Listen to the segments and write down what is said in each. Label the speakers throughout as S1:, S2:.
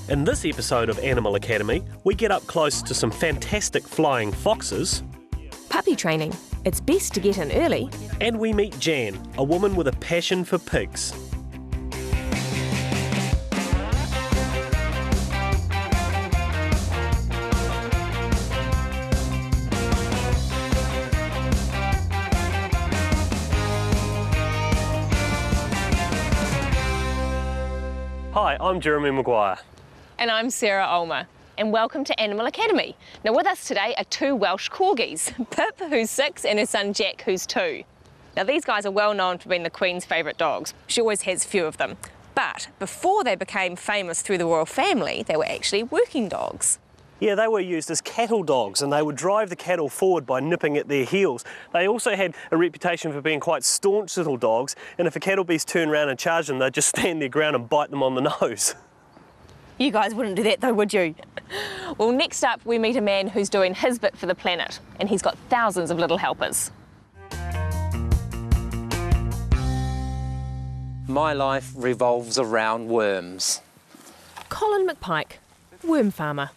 S1: In this episode of Animal Academy, we get up close to some fantastic flying foxes.
S2: Puppy training. It's best to get in early.
S1: And we meet Jan, a woman with a passion for pigs. Hi, I'm Jeremy Maguire.
S2: And I'm Sarah Ulmer. And welcome to Animal Academy. Now with us today are two Welsh corgis, Pip, who's 6, and her son Jack, who's 2. Now these guys are well known for being the Queen's favourite dogs. She always has a few of them. But before they became famous through the royal family, they were actually working dogs.
S1: Yeah, they were used as cattle dogs and they would drive the cattle forward by nipping at their heels. They also had a reputation for being quite staunch little dogs, and if a cattle beast turned around and charged them, they'd just stand their ground and bite them on the nose.
S2: You guys wouldn't do that though, would you? Well, next up we meet a man who's doing his bit for the planet, and he's got thousands of little helpers.
S3: My life revolves around worms.
S2: Colin McPike, worm farmer.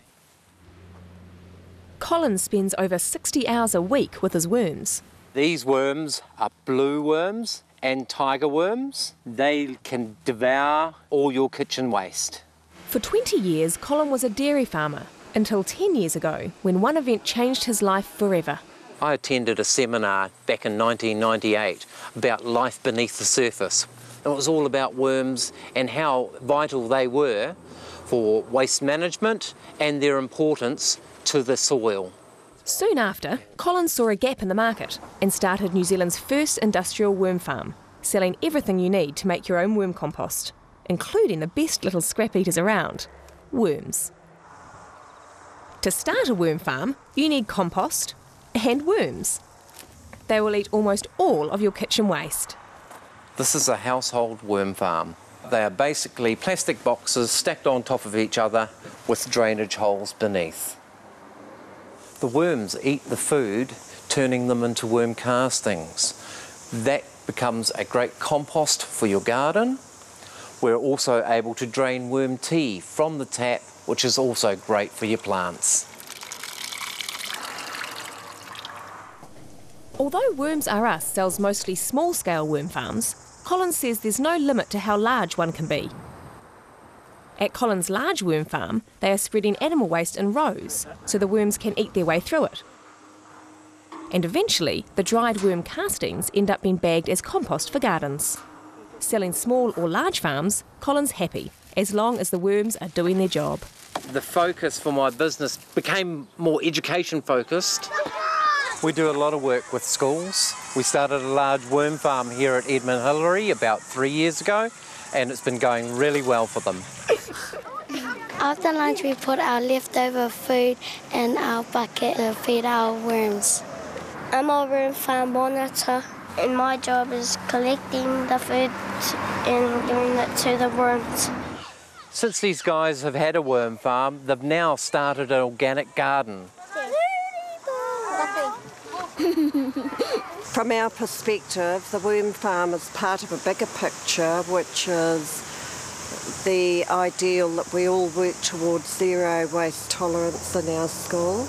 S2: Colin spends over 60 hours a week with his worms.
S3: These worms are blue worms and tiger worms. They can devour all your kitchen waste.
S2: For 20 years, Colin was a dairy farmer, until 10 years ago, when one event changed his life forever.
S3: I attended a seminar back in 1998 about life beneath the surface. It was all about worms and how vital they were for waste management and their importance to the soil.
S2: Soon after, Colin saw a gap in the market and started New Zealand's first industrial worm farm, selling everything you need to make your own worm compost, including the best little scrap eaters around, worms. To start a worm farm, you need compost and worms. They will eat almost all of your kitchen waste.
S3: This is a household worm farm. They are basically plastic boxes stacked on top of each other with drainage holes beneath. The worms eat the food, turning them into worm castings. That becomes a great compost for your garden. We're also able to drain worm tea from the tap, which is also great for your plants.
S2: Although Worms R Us sells mostly small-scale worm farms, Colin says there's no limit to how large one can be. At Colin's large worm farm, they are spreading animal waste in rows, so the worms can eat their way through it. And eventually, the dried worm castings end up being bagged as compost for gardens. Selling small or large farms, Colin's happy, as long as the worms are doing their job.
S3: The focus for my business became more education focused. We do a lot of work with schools. We started a large worm farm here at Edmund Hillary about 3 years ago, and it's been going really well for them.
S4: After lunch we put our leftover food in our bucket to feed our worms. I'm a worm farm monitor, and my job is collecting the food and giving it to the worms.
S3: Since these guys have had a worm farm, they've now started an organic garden.
S5: From our perspective, the worm farm is part of a bigger picture, which is the ideal that we all work towards zero waste tolerance in our school.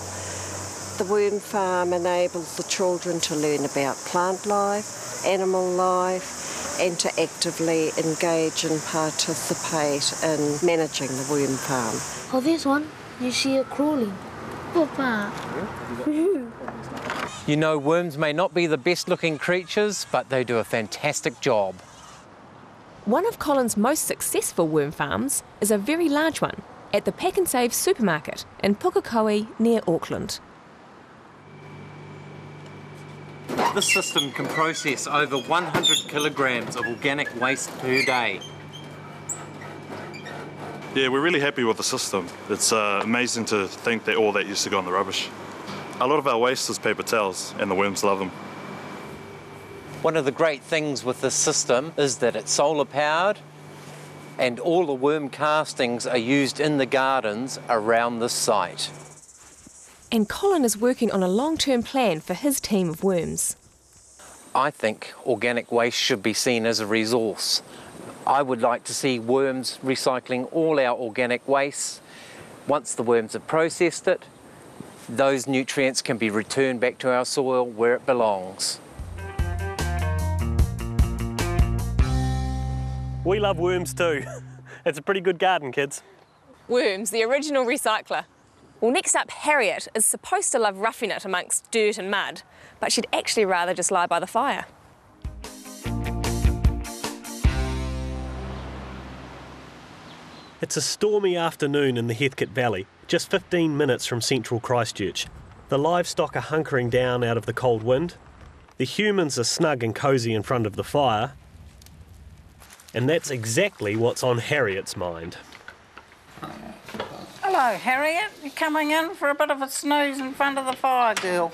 S5: The worm farm enables the children to learn about plant life, animal life, and to actively engage and participate in managing the worm farm.
S4: Oh, there's one. You see it crawling. Papa.
S3: You know, worms may not be the best looking creatures, but they do a fantastic job.
S2: One of Colin's most successful worm farms is a very large one at the Pack and Save supermarket in Pukekohe near Auckland.
S3: This system can process over 100 kilograms of organic waste per day.
S6: Yeah, we're really happy with the system. It's amazing to think that all that used to go in the rubbish. A lot of our waste is paper towels, and the worms love them.
S3: One of the great things with this system is that it's solar powered, and all the worm castings are used in the gardens around this site.
S2: And Colin is working on a long-term plan for his team of worms.
S3: I think organic waste should be seen as a resource. I would like to see worms recycling all our organic waste. Once the worms have processed it, those nutrients can be returned back to our soil where it belongs.
S1: We love worms too. It's a pretty good garden, kids.
S2: Worms, the original recycler. Well, next up, Harriet is supposed to love roughing it amongst dirt and mud, but she'd actually rather just lie by the fire.
S1: It's a stormy afternoon in the Heathcote Valley, just 15 minutes from central Christchurch. The livestock are hunkering down out of the cold wind. The humans are snug and cosy in front of the fire. And that's exactly what's on Harriet's mind.
S7: Hello, Harriet. You coming in for a bit of a snooze in front of the fire, girl?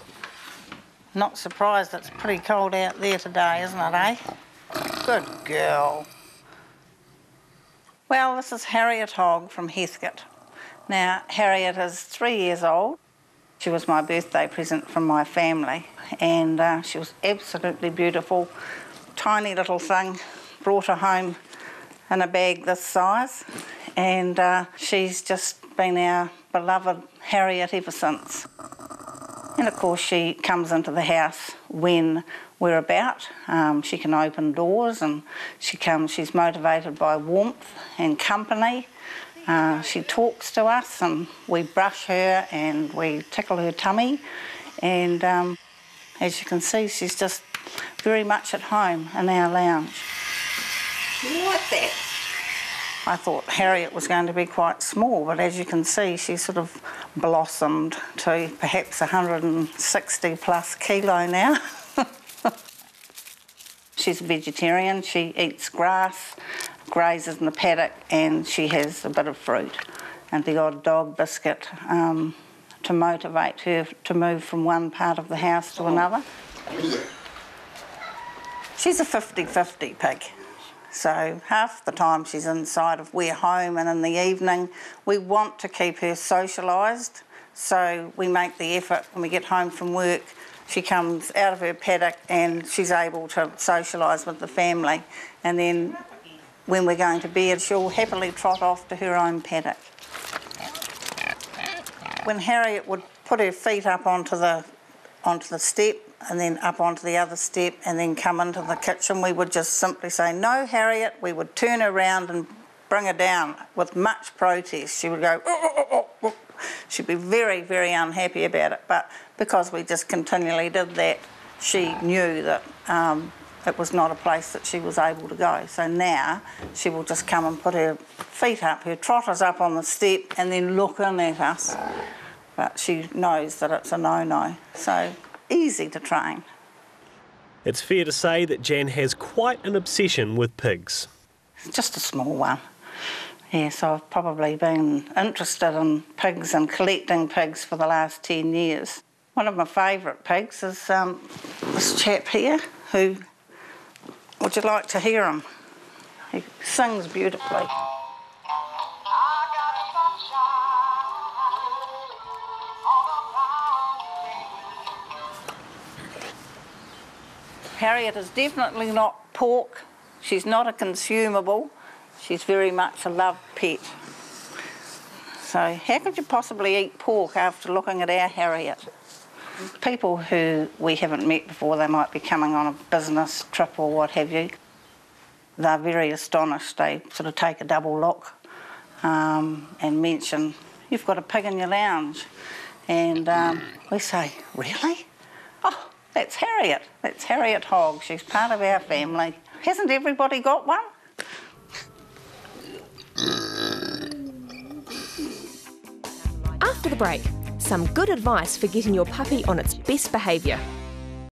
S7: Not surprised it's pretty cold out there today, isn't it, eh? Good girl. Well, this is Harriet Hogg from Heathcote. Now, Harriet is 3 years old. She was my birthday present from my family, and she was absolutely beautiful. Tiny little thing, brought her home in a bag this size, and she's just been our beloved Harriet ever since. And of course she comes into the house when we're about. She can open doors, and she's motivated by warmth and company. She talks to us, and we brush her and we tickle her tummy, and as you can see, she's just very much at home in our lounge. You like that? I thought Harriet was going to be quite small, but as you can see, she sort of blossomed to perhaps 160 plus kilo now. She's a vegetarian. She eats grass, grazes in the paddock, and she has a bit of fruit and the odd dog biscuit to motivate her to move from one part of the house to another. She's a 50-50 pig. So half the time she's inside if we're home, and in the evening we want to keep her socialised, so we make the effort when we get home from work. She comes out of her paddock and she's able to socialise with the family, and then when we're going to bed she'll happily trot off to her own paddock. When Harriet would put her feet up onto the step and then up onto the other step and then come into the kitchen, we would just simply say, "No, Harriet." We would turn her around and bring her down with much protest. She would go, "Oh." She'd be very, very unhappy about it, but because we just continually did that, she knew that it was not a place that she was able to go. So now she will just come and put her feet up, her trotters up on the step, and then look in at us. But she knows that it's a no-no, so easy to train.
S1: It's fair to say that Jan has quite an obsession with pigs.
S7: Just a small one. Yeah, so I've probably been interested in pigs and collecting pigs for the last 10 years. One of my favourite pigs is this chap here, who, would you like to hear him? He sings beautifully. Harriet is definitely not pork. She's not a consumable. She's very much a loved pet. So how could you possibly eat pork after looking at our Harriet? People who we haven't met before, they might be coming on a business trip or what have you, they're very astonished. They sort of take a double look and mention, "You've got a pig in your lounge." And we say, "Really? Oh, that's Harriet. That's Harriet Hogg. She's part of our family. Hasn't everybody got one?"
S2: After the break, some good advice for getting your puppy on its best behaviour.